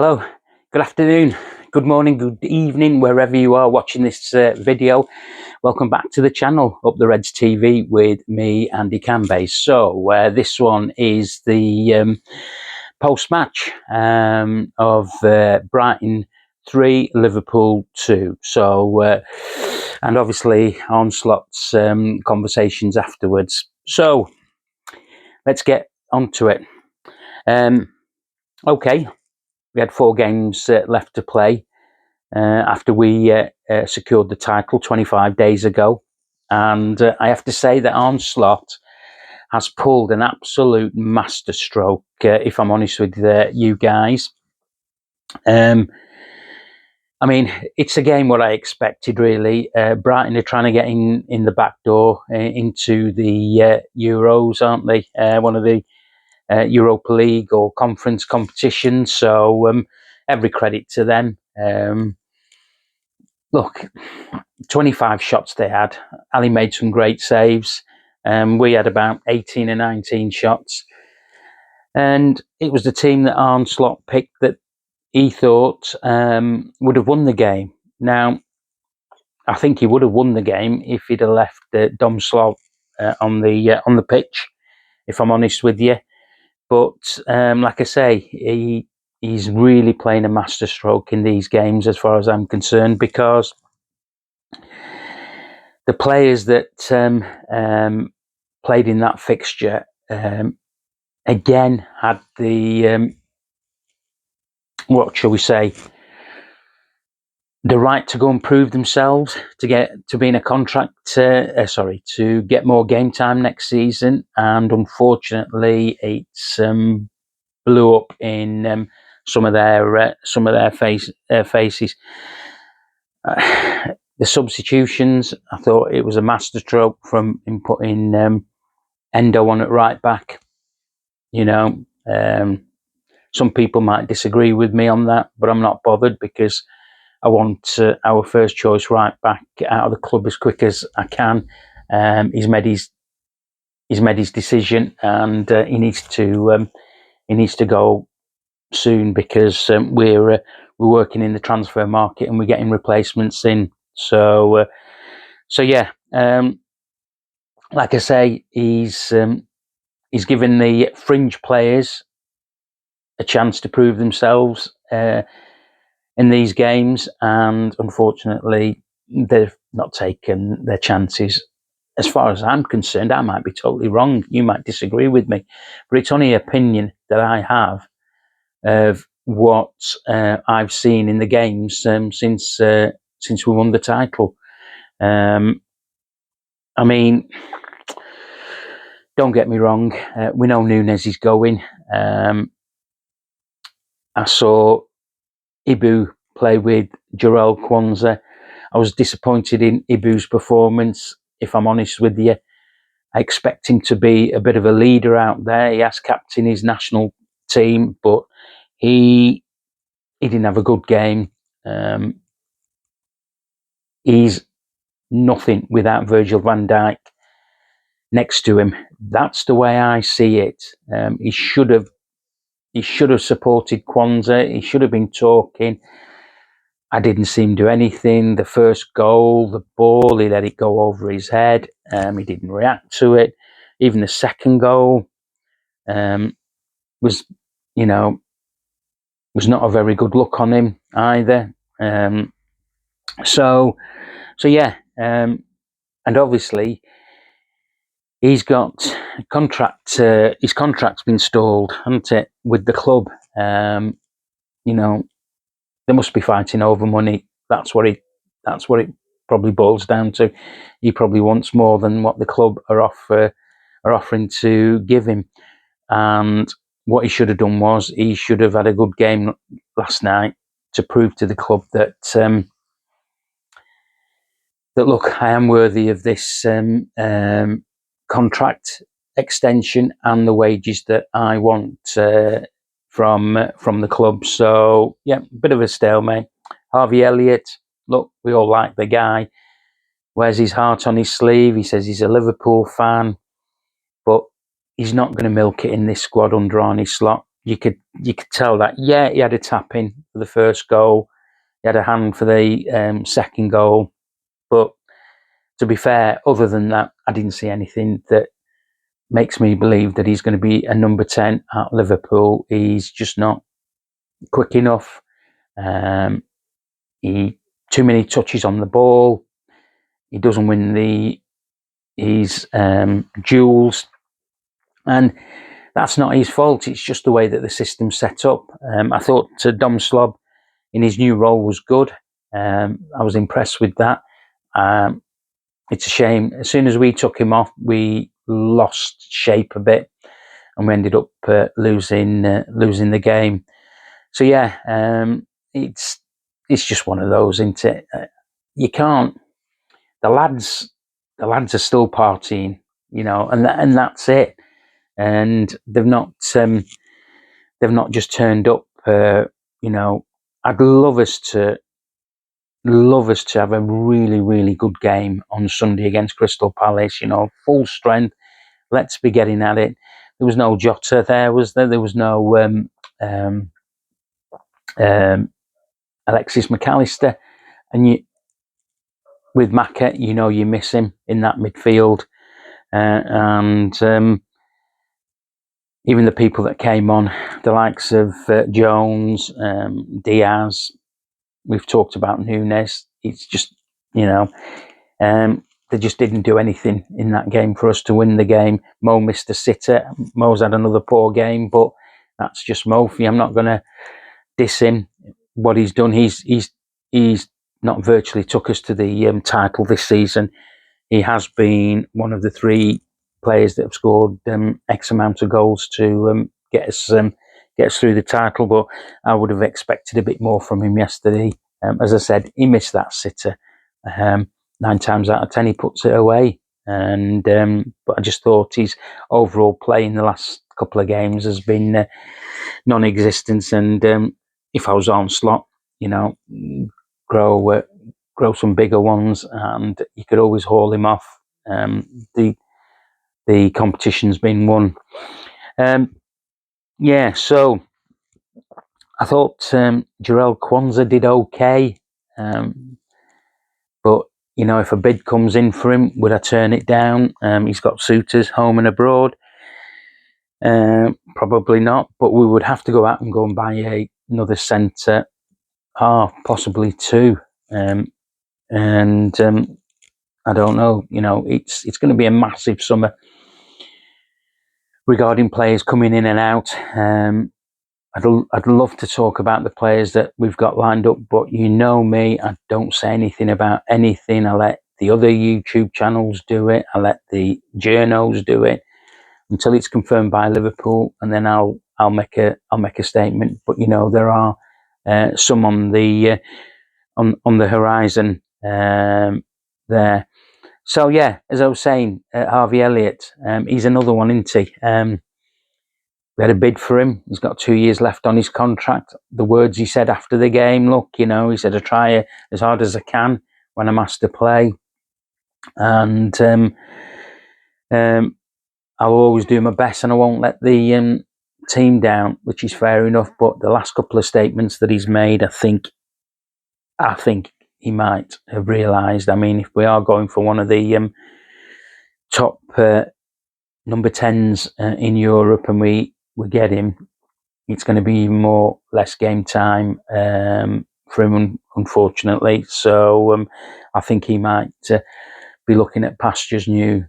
Hello, good afternoon, good morning, good evening, wherever you are watching this video. Welcome back to the channel, Up the Reds TV, with me, Andy Cambay. So this one is the post-match of Brighton 3, Liverpool 2. So, and obviously Onslaught's conversations afterwards. So, let's get onto it. Okay. We had 4 games left to play after we secured the title 25 days ago. And I have to say that Onslaught has pulled an absolute masterstroke, if I'm honest with you guys. I mean, it's again what I expected, really. Brighton are trying to get in the back door into the Euros, aren't they? One of the Europa League or conference competitions. So every credit to them. Look, 25 shots they had. Ali made some great saves. We had about 18 or 19 shots. And it was the team that Onslaught picked that he thought would have won the game. Now, I think he would have won the game if he'd have left Dom Slot on the pitch, if I'm honest with you. But like I say, he's really playing a masterstroke in these games, as far as I'm concerned, because the players that played in that fixture again had the what shall we say, the right to go and prove themselves, to be in a contract, to get more game time next season, and unfortunately, it's blew up in some of their faces. The substitutions, I thought it was a masterstroke from putting Endo on at right back. You know, some people might disagree with me on that, but I'm not bothered, because I want our first choice right back out of the club as quick as I can. He's made his decision, and he needs to go soon, because we're working in the transfer market and we're getting replacements in. So yeah. Like I say, he's given the fringe players a chance to prove themselves in these games, and unfortunately, they've not taken their chances. As far as I'm concerned, I might be totally wrong. You might disagree with me, but it's only opinion that I have of what I've seen in the games since we won the title. I mean, don't get me wrong. We know Nunes is going. I saw Ibu play with Jarell Kwanzaa. I was disappointed in Ibu's performance, if I'm honest with you. I expect him to be a bit of a leader out there. He has captained his national team, but he didn't have a good game. He's nothing without Virgil van Dijk next to him. That's the way I see it. He should have supported Kwanzaa. He should have been talking. I didn't see him do anything. The first goal, the ball, he let it go over his head. He didn't react to it. Even the second goal was not a very good look on him either. So yeah, and obviously he's got a contract. His contract's been stalled, hasn't it, with the club? They must be fighting over money. That's what it probably boils down to. He probably wants more than what the club are offering to give him. And what he should have done was he should have had a good game last night to prove to the club that look, I am worthy of this contract extension and the wages that I want from the club. So yeah, bit of a stalemate. Harvey Elliott, look, we all like the guy. Wears his heart on his sleeve. He says he's a Liverpool fan, but he's not going to milk it in this squad under Arne Slot. you could tell that, yeah, he had a tap in for the first goal, he had a hand for the second goal, but to be fair, other than that, I didn't see anything that makes me believe that he's going to be a number 10 at Liverpool. He's just not quick enough. He too many touches on the ball. He doesn't win his duels, and that's not his fault. It's just the way that the system's set up. I thought Dom Slob in his new role was good. I was impressed with that. It's a shame. As soon as we took him off, we lost shape a bit, and we ended up losing the game. So yeah, it's just one of those, isn't it? You can't. The lads are still partying, and that's it. And they've not just turned up. I'd love us to have a really, really good game on Sunday against Crystal Palace. Full strength. Let's be getting at it. There was no Jota there, was there? There was no Alexis McAllister, and with Maka, you miss him in that midfield, and even the people that came on, the likes of Jones, Diaz. We've talked about Nunes. It's just, they just didn't do anything in that game for us to win the game. Mo missed a sitter. Mo's had another poor game, but that's just Mofi. I'm not going to diss him. What he's done, he's not virtually took us to the title this season. He has been one of the 3 players that have scored X amount of goals to get us through the title. But I would have expected a bit more from him yesterday. As I said, he missed that sitter. 9 times out of 10, he puts it away. And but I just thought his overall play in the last couple of games has been non-existent. And if I was on slot, grow some bigger ones, and you could always haul him off. The competition's been won. So I thought Jarell Kwanzaa did okay, but if a bid comes in for him, would I turn it down? He's got suitors home and abroad. Probably not, but we would have to go out and go and buy another centre, possibly 2. And I don't know. It's going to be a massive summer regarding players coming in and out. I'd love to talk about the players that we've got lined up, but me, I don't say anything about anything. I let the other YouTube channels do it. I let the journos do it until it's confirmed by Liverpool, and then I'll make a statement. But there are some on the horizon there. So yeah, as I was saying, Harvey Elliott, he's another one, isn't he? We had a bid for him. He's got 2 years left on his contract. The words he said after the game, look, he said, I try as hard as I can when I'm asked to play, and I'll always do my best, and I won't let the team down, which is fair enough. But the last couple of statements that he's made, I think he might have realised. I mean, if we are going for one of the top number 10s in Europe, and we get him, it's going to be even less game time for him, unfortunately. So I think he might be looking at pastures new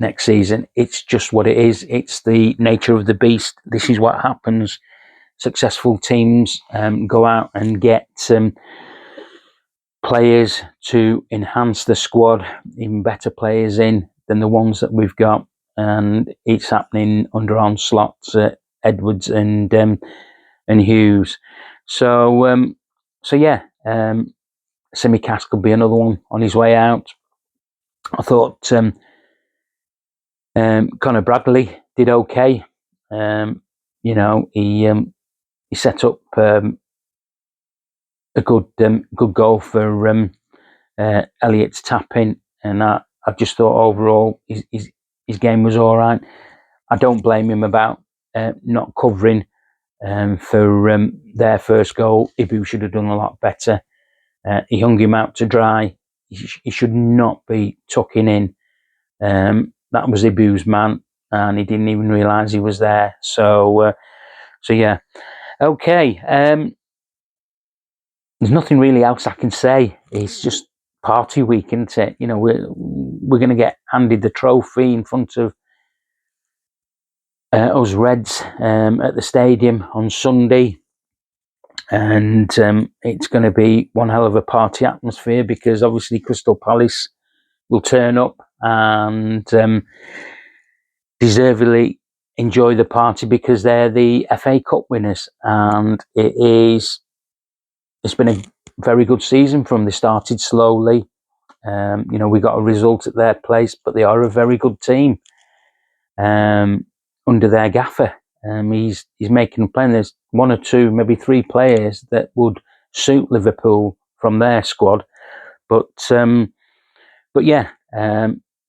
next season. It's just what it is. It's the nature of the beast. This is what happens. Successful teams go out and get players to enhance the squad, even better players in than the ones that we've got, and it's happening under Onslaught, Edwards and Hughes. So yeah, Simicast could be another one on his way out. I thought Conor Bradley did okay. He set up a good goal for Elliott's tap-in, and I just thought overall his game was all right. I don't blame him about not covering for their first goal. Ibu should have done a lot better. He hung him out to dry. He should not be tucking in. That was Ibu's man, and he didn't even realise he was there. So yeah, okay. There's nothing really else I can say. It's just party week, isn't it? You know, we're going to get handed the trophy in front of us Reds at the stadium on Sunday, and it's going to be one hell of a party atmosphere, because obviously Crystal Palace will turn up and deservedly enjoy the party, because they're the FA Cup winners, and it's been a very good season from. They started slowly. You know, we got a result at their place, but they are a very good team under their gaffer. He's making plan. There's one or two, maybe three players that would suit Liverpool from their squad, but yeah,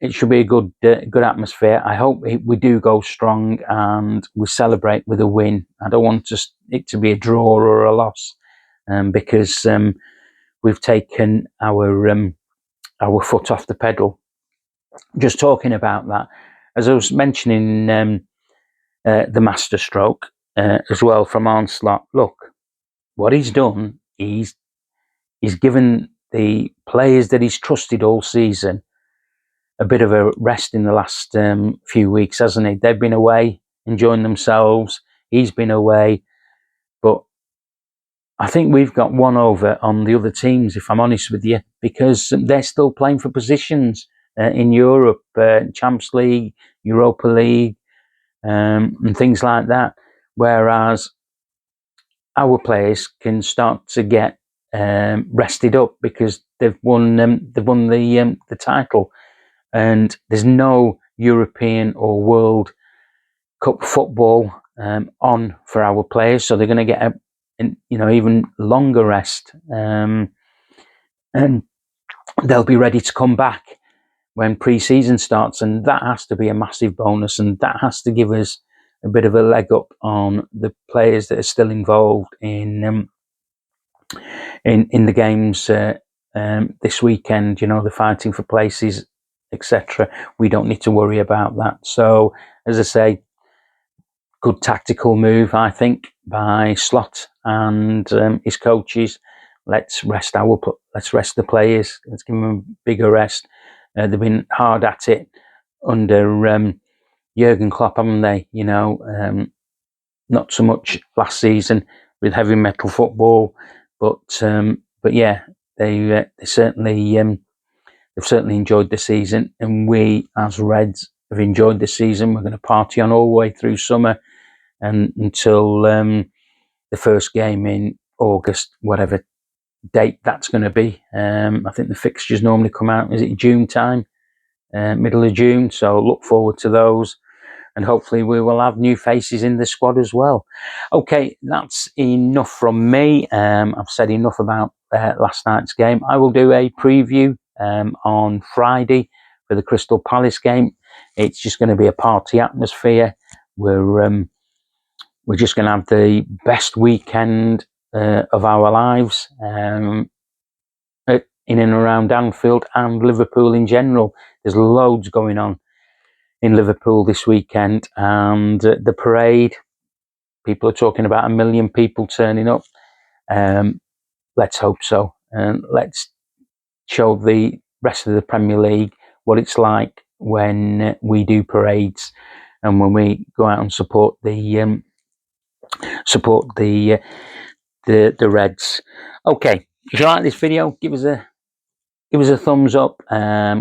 it should be a good atmosphere. I hope we do go strong and we celebrate with a win. I don't want it to be a draw or a loss, because we've taken our foot off the pedal. Just talking about that, as I was mentioning, the masterstroke as well from Onslaught. Look, what he's done, he's given the players that he's trusted all season a bit of a rest in the last few weeks, hasn't he? They've been away, enjoying themselves. He's been away, but I think we've got one over on the other teams, if I'm honest with you, because they're still playing for positions in Europe, Champions League, Europa League, and things like that. Whereas our players can start to get rested up because they've won the title, and there's no European or World Cup football on for our players, so they're going to get even longer rest, and they'll be ready to come back when pre-season starts, and that has to be a massive bonus, and that has to give us a bit of a leg up on the players that are still involved in the games this weekend. You know, the fighting for places, etc. We don't need to worry about that. So, as I say, good tactical move, I think, by Slot and his coaches. Let's rest the players. Let's give them a bigger rest. They've been hard at it under Jurgen Klopp, haven't they? You know, not so much last season with heavy metal football, but yeah, they certainly they've certainly enjoyed the season, and we as Reds have enjoyed the season. We're going to party on all the way through summer and until the first game in August, whatever date that's going to be. I think the fixtures normally come out, is it June time, middle of June? So look forward to those, and hopefully we will have new faces in the squad as well. Okay, that's enough from me. I've said enough about last night's game. I will do a preview on Friday for the Crystal Palace game. It's just going to be a party atmosphere. We're just going to have the best weekend of our lives in and around Anfield and Liverpool in general. There's loads going on in Liverpool this weekend, and the parade, people are talking about 1 million people turning up. Let's hope so, and let's show the rest of the Premier League what it's like when we do parades and when we go out and support the Reds. Okay, if you like this video, give us a thumbs up,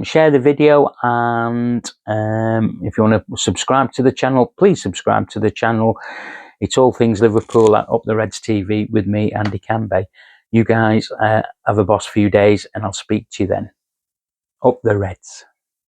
share the video, and if you want to subscribe to the channel, please subscribe to the channel. It's all things Liverpool at Up the Reds TV with me, Andy Canby. You guys have a boss few days, and I'll speak to you then. Up the Reds.